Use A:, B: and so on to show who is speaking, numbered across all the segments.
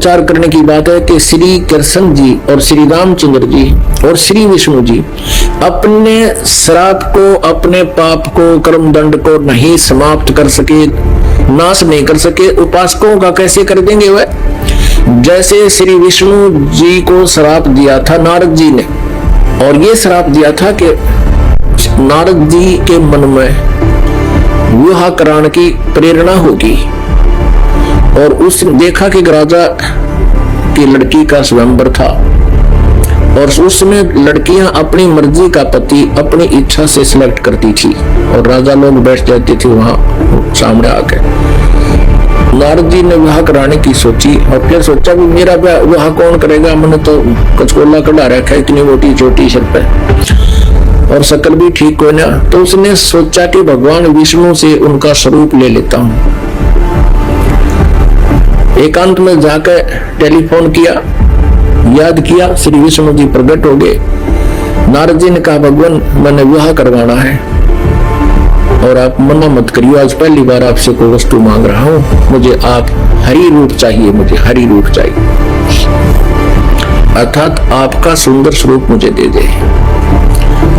A: विचार करने की बात है कि श्री कृष्ण जी और श्री रामचंद्र जी और श्री विष्णु जी अपने श्राप को, अपने पाप को, कर्म दंड को नहीं समाप्त कर सके, नाश नहीं कर सके, उपासकों का कैसे कर देंगे वह? जैसे श्री विष्णु जी को श्राप दिया था नारद जी ने, और ये श्राप दिया था कि नारद जी के मन में विवाह कराने की प्रेरणा होगी, और उसने देखा कि राजा की लड़की का स्वयंवर था, और उसमें लड़कियां अपनी मर्जी का पति अपनी इच्छा से सिलेक्ट करती थी, और राजा लोग बैठ जाते थे वहां सामने आके। नारद जी ने विवाह कराने की सोची, और फिर सोचा भी मेरा विवाह कौन करेगा, मैंने तो कचकोला कढ़ा रखा है, इतनी मोटी चोटी सिर पे, और शकल भी ठीक कोई ना। तो उसने सोचा कि भगवान विष्णु से उनका स्वरूप ले लेता हूं। एकांत में जाकर टेलीफोन किया, याद किया, श्री विष्णु जी प्रकट हो गए। नारद जी ने कहा भगवान मैंने विवाह करवाना है और आप मना मत करिए, आज पहली बार आपसे कोई वस्तु मांग रहा हूं, मुझे आप हरि रूप चाहिए, मुझे हरि रूप चाहिए, अर्थात आपका सुंदर स्वरूप मुझे दे दे।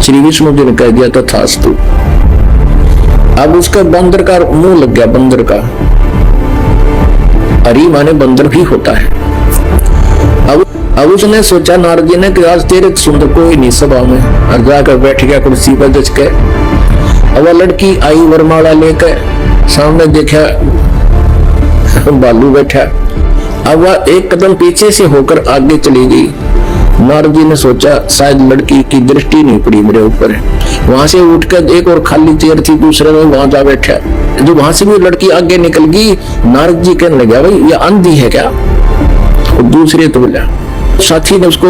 A: श्री विष्णु जी ने कह दिया तथास्तु। अब उसका बंदर का मुंह लग गया, बंदर का, हरि माने बंदर भी होता है। अब उसने सोचा नारद जी ने कि आज तेरे सुंदर कोई नहीं सभा में, और जाकर बैठ गया कुर्सी पर जच के। अब वह लड़की आई वरमाला लेकर, सामने देखा बालू बैठा। अब वह एक कदम पीछे से होकर आगे चली गई। नारद जी ने सोचा शायद लड़की की दृष्टि नहीं पड़ी मेरे ऊपर। वहां से उठकर एक और खाली चेयर थी दूसरे में, वहां जा बैठा। जो वहां से भी लड़की आगे निकल गई, नारद जी कहने लगा भाई ये अंधी है क्या? और दूसरे तो बोला, साथी ने उसको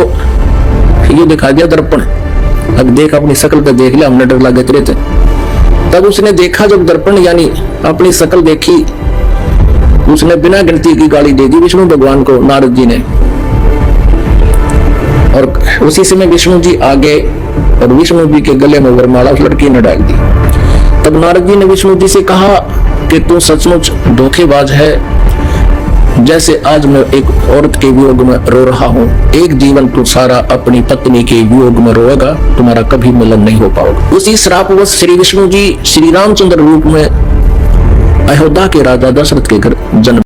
A: ये दिखा दिया दर्पण, अब देख अपनी शक्ल पे देख लिया, हमने डर लगे तेरे थे। तब उसने देखा जब दर्पण यानी अपनी शक्ल देखी, उसने बिना गिनती की गाली दे दी विष्णु भगवान को, नारद जी ने। और उसी समय विष्णु जी आ गए और विष्णु जी के गले में वरमाला उस लड़की ने डाल दी। तब नारद जी ने विष्णु जी से कहा कि तू सचमुच धोखेबाज है, जैसे आज मैं एक औरत के वियोग में रो रहा हूँ, एक जीवन तू सारा अपनी पत्नी के वियोग में रोएगा, तुम्हारा कभी मिलन नहीं हो पाएगा। उसी श्रापवश श्री विष्णु जी श्री रामचंद्र रूप में अयोध्या के राजा दशरथ के घर जन्म